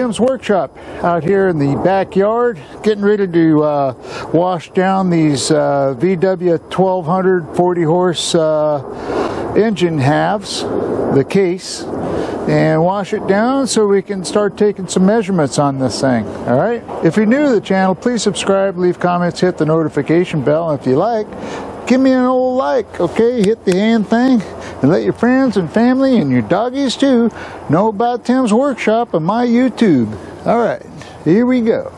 Tim's Workshop out here in the backyard, getting ready to wash down these VW 1200 40 horse engine halves, the case, and wash it down so we can start taking some measurements on this thing. Alright, if you're new to the channel, please subscribe, leave comments, hit the notification bell, and if you like, give me an old like, okay? Hit the hand thing and let your friends and family and your doggies too know about Tim's Workshop and my YouTube. Alright, here we go.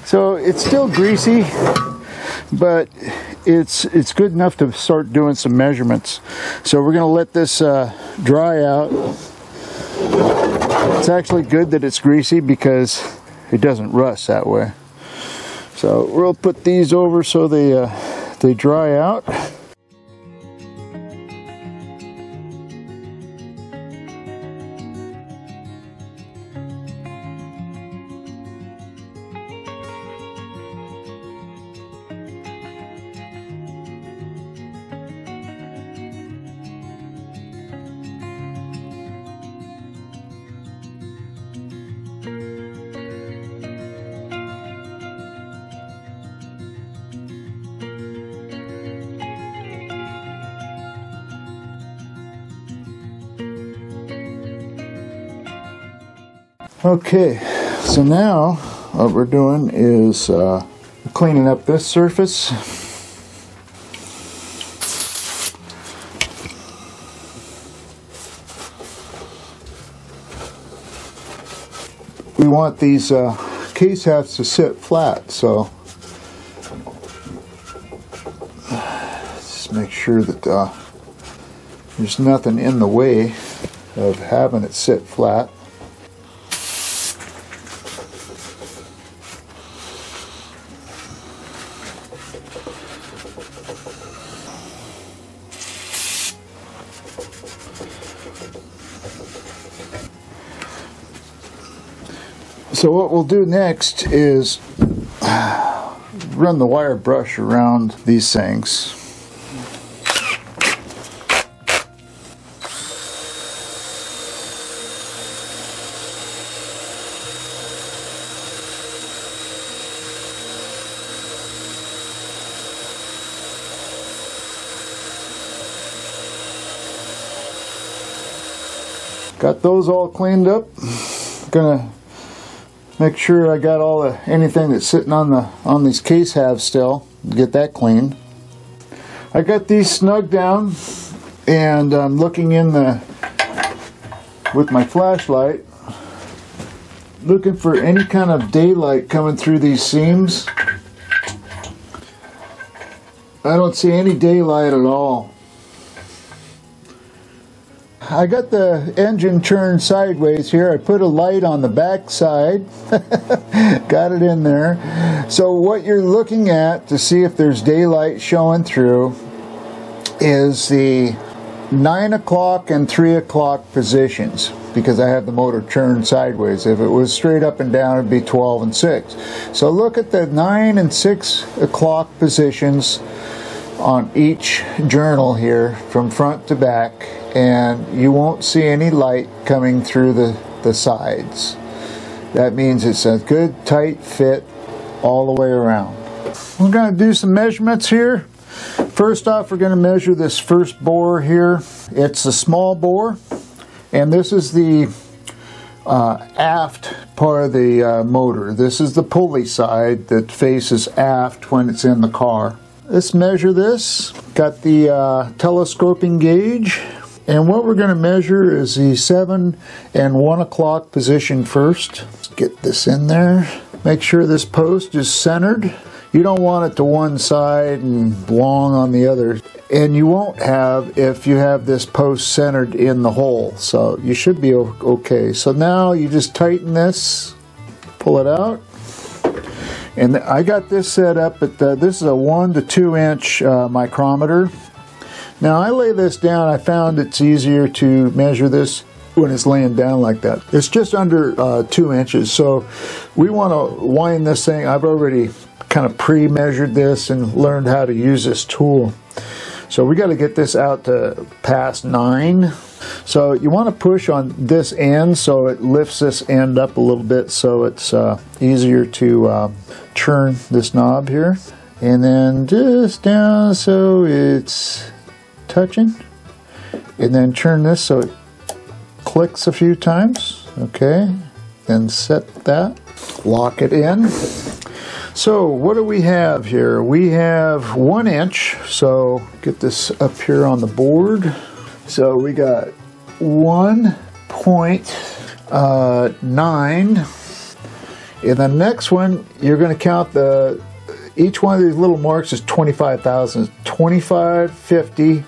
So it's still greasy, but it's good enough to start doing some measurements. So we're going to let this dry out. It's actually good that it's greasy because it doesn't rust that way. So we'll put these over so they dry out. Okay, so now what we're doing is cleaning up this surface. We want these case halves to sit flat, so just make sure that there's nothing in the way of having it sit flat. So what we'll do next is run the wire brush around these things. Got those all cleaned up. Gonna make sure I got all anything that's sitting on these case halves still. Get that clean. I got these snug down, and I'm looking in with my flashlight, looking for any kind of daylight coming through these seams. I don't see any daylight at all. I got the engine turned sideways here. I put a light on the back side. Got it in there. So what you're looking at to see if there's daylight showing through is the 9 o'clock and 3 o'clock positions, because I have the motor turned sideways. If it was straight up and down, it'd be 12 and 6. So look at the 9 and 6 o'clock positions on each journal here from front to back, and you won't see any light coming through the sides. That means it's a good tight fit all the way around. We're going to do some measurements here. First off, we're going to measure this first bore here. It's a small bore, and this is the aft part of the motor. This is the pulley side that faces aft when it's in the car. Let's measure this. Got the telescoping gauge, and what we're going to measure is the 7 and 1 o'clock position first. Let's get this in there. Make sure this post is centered. You don't want it to one side and long on the other, and you won't have if you have this post centered in the hole, so you should be okay. So now you just tighten this, pull it out, and I got this set up at this is a 1 to 2 inch micrometer. Now I lay this down. I found it's easier to measure this when it's laying down like that. It's just under 2 inches, so we want to wind this thing. I've already kind of pre-measured this and learned how to use this tool. So we got to get this out to past 9. So you want to push on this end so it lifts this end up a little bit, so it's easier to turn this knob here. And then just down so it's touching. And then turn this so it clicks a few times. Okay. Then set that. Lock it in. So what do we have here? We have 1 inch, so get this up here on the board. So we got 1.9, and the next one you're going to count each one of these little marks is 25 thousandths, 25, 50,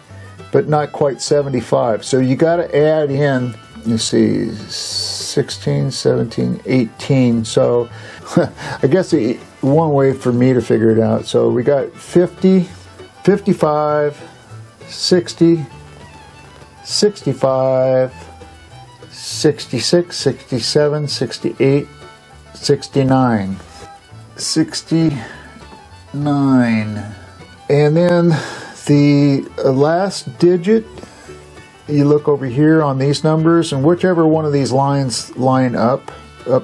but not quite 75. So you got to add in, you see, 16, 17, 18. So I guess one way for me to figure it out. So we got 50, 55, 60, 65, 66, 67, 68, 69. 69. And then the last digit, you look over here on these numbers, and whichever one of these lines line up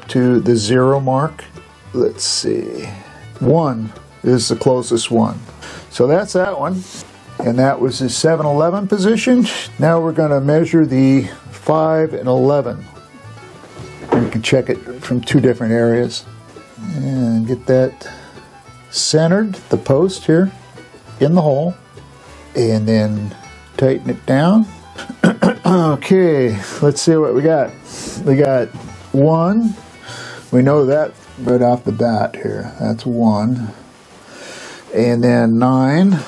to the 0 mark. Let's see, 1 is the closest one. So that's that one. And that was the 7-11 position. Now we're going to measure the 5 and 11. We can check it from 2 different areas. And get that centered, the post here, in the hole. And then tighten it down. Okay, let's see what we got. We got 1. We know that right off the bat here. That's 1. And then 9.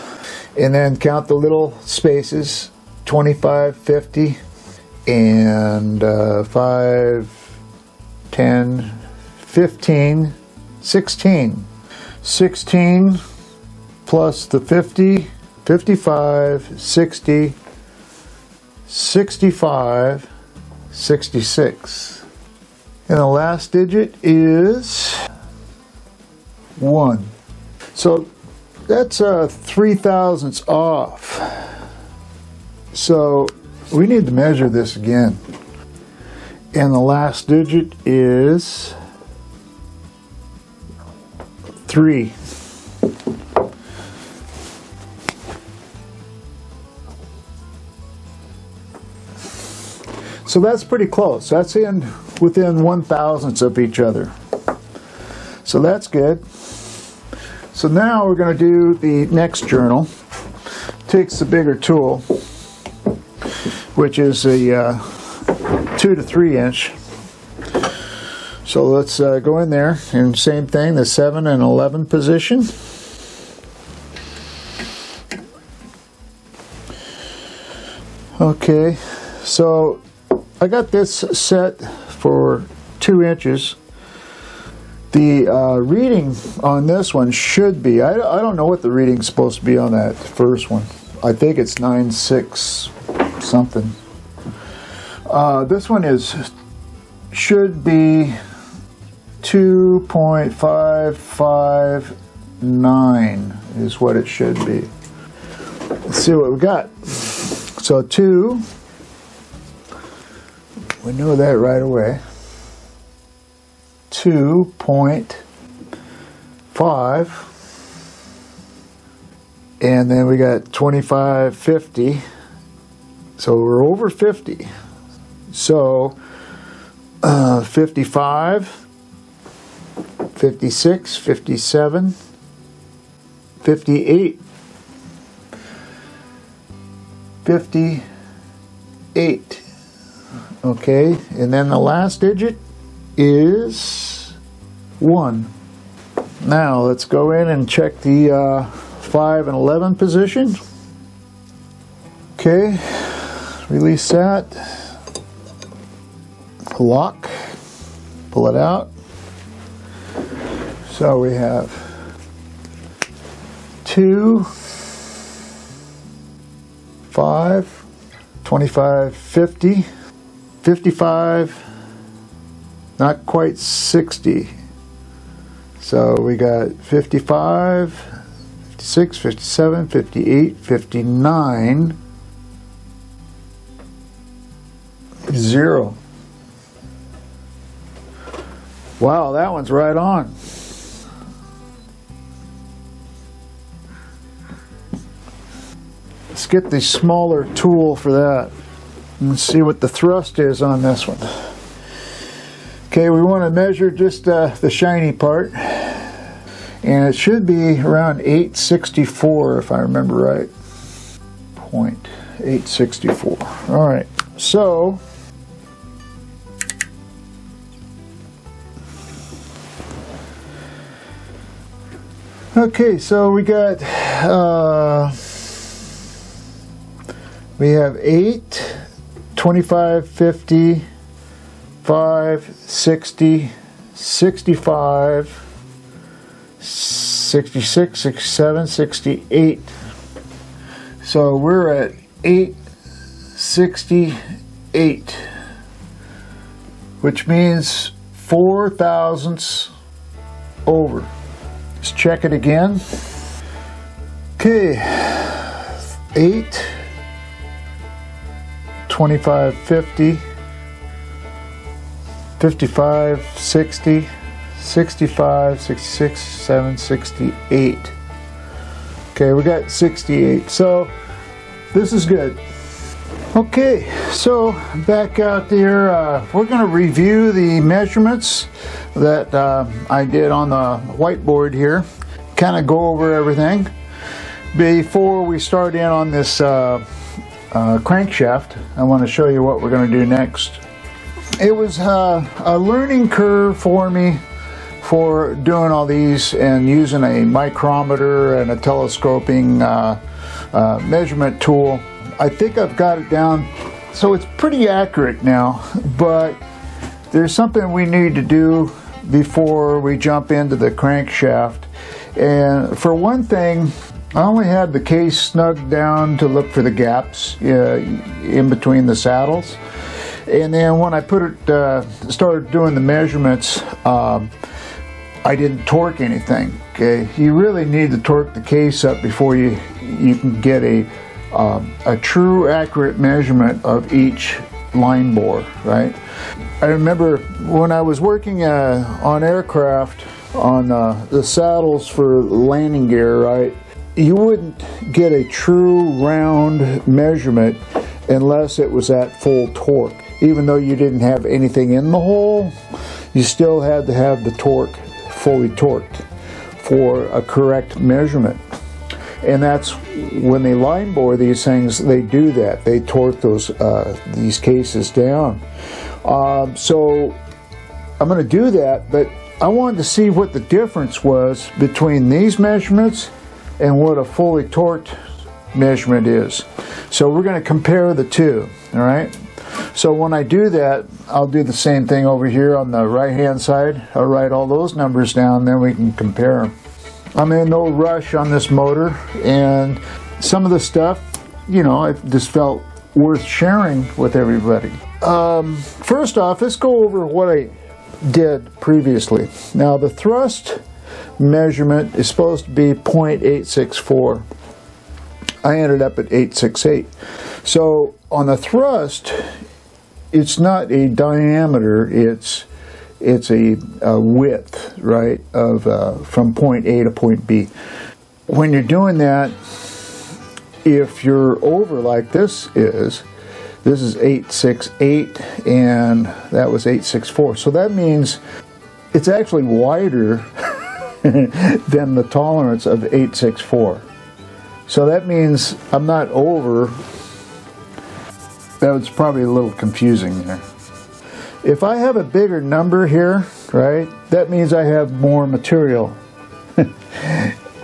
And then count the little spaces. 25, 50, and 5, 10, 15, 16. 16 plus the 50, 55, 60, 65, 66. And the last digit is 1. So that's 3 thousandths off. So we need to measure this again. And the last digit is 3. So that's pretty close. That's within 1 thousandths of each other. So that's good. So now we're going to do the next journal. Takes the bigger tool, which is a 2 to 3 inch. So let's go in there, and same thing, the 7 and 11 position. Okay, So I got this set for 2 inches. The reading on this one should be, I don't know what the reading's supposed to be on that first one. I think it's 9/6 something. This one should be 2.559 is what it should be. Let's see what we got. So 2, we know that right away. 2.5, and then we got 25/50, so we're over 50. So 55, 56, 57, 58, 58. Okay, and then the last digit is 1. Now let's go in and check the 5 and 11 position. Okay, release that. Lock, pull it out. So we have 2, 5, 25, 50, 55, not quite 60. So we got 55, 56, 57, 58, 59, 0. Wow, that one's right on. Let's get the smaller tool for that and see what the thrust is on this one. Okay, we want to measure just the shiny part, and it should be around 864 if I remember right. 0.864. All right, so okay, so we got we have 8, 25, 50, 5, 60, 65, 66, 67, 68. So we're at 868, which means 4 thousandths over. Let's check it again. Okay, 8, 25, 50, 55, 60, 65, 66, 67, 68. Okay, we got 68. So this is good. Okay, so back out there, we're going to review the measurements that I did on the whiteboard here. Kind of go over everything before we start in on this crankshaft. I want to show you what we're going to do next. It was a learning curve for me for doing all these and using a micrometer and a telescoping measurement tool. I think I've got it down, so it's pretty accurate now, but there's something we need to do before we jump into the crankshaft. And for one thing, I only had the case snugged down to look for the gaps in between the saddles. And then when I put it, started doing the measurements, I didn't torque anything. Okay, you really need to torque the case up before you can get a true accurate measurement of each line bore, right? I remember when I was working on aircraft on the saddles for landing gear, right? You wouldn't get a true round measurement unless it was at full torque. Even though you didn't have anything in the hole, you still had to have the torque fully torqued for a correct measurement. And that's when they line bore these things, they do that. They torque these cases down. So I'm going to do that, but I wanted to see what the difference was between these measurements and what a fully torqued measurement is. So we're going to compare the two, all right? So when I do that, I'll do the same thing over here on the right hand side. I'll write all those numbers down, then we can compare them. I'm in no rush on this motor, and some of the stuff, you know, I just felt worth sharing with everybody. First off, let's go over what I did previously. Now the thrust measurement is supposed to be 0.864. I ended up at 868. So on the thrust, it's not a diameter, it's a width, right, of from point A to point B. When you're doing that, if you're over like this is 868 and that was 864. So that means it's actually wider than the tolerance of 864. So that means I'm not over. That was probably a little confusing there. If I have a bigger number here, right, that means I have more material.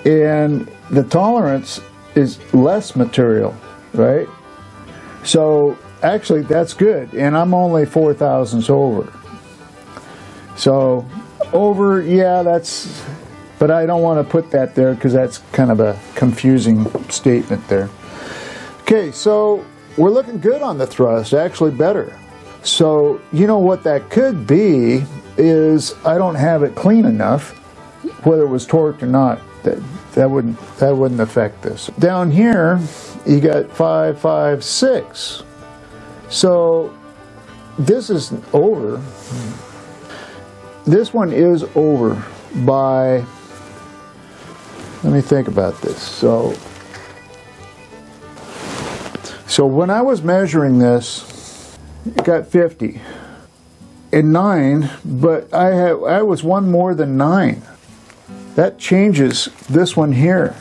And the tolerance is less material, right? So actually that's good, and I'm only 4 thousandths over. So over, yeah, that's, but I don't want to put that there because that's kind of a confusing statement there. Okay, so we're looking good on the thrust, actually better. So you know what that could be is I don't have it clean enough, whether it was torqued or not. That wouldn't affect this. Down here you got 556. So this is over. This one is over by, let me think about this. So when I was measuring this, it got 50 and 9, but I was one more than 9. That changes this one here.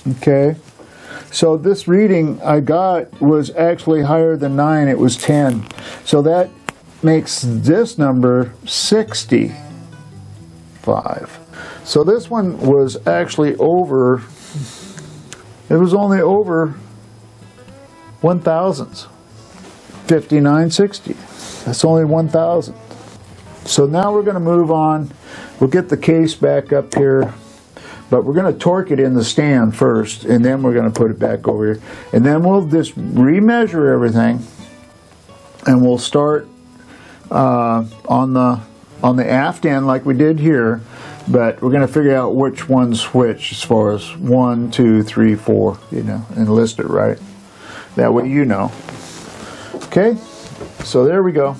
Okay, so this reading I got was actually higher than 9. It was 10. So that makes this number 65. So this one was actually over, it was only over 1 thousandths. 5960. That's only 1 thousandth. So now we're going to move on. We'll get the case back up here, but we're going to torque it in the stand first, and then we're going to put it back over here. And then we'll just remeasure everything, and we'll start on the aft end like we did here, but we're going to figure out which one's which as far as 1, 2, 3, 4, you know, and list it right. That way you know. Okay, so there we go.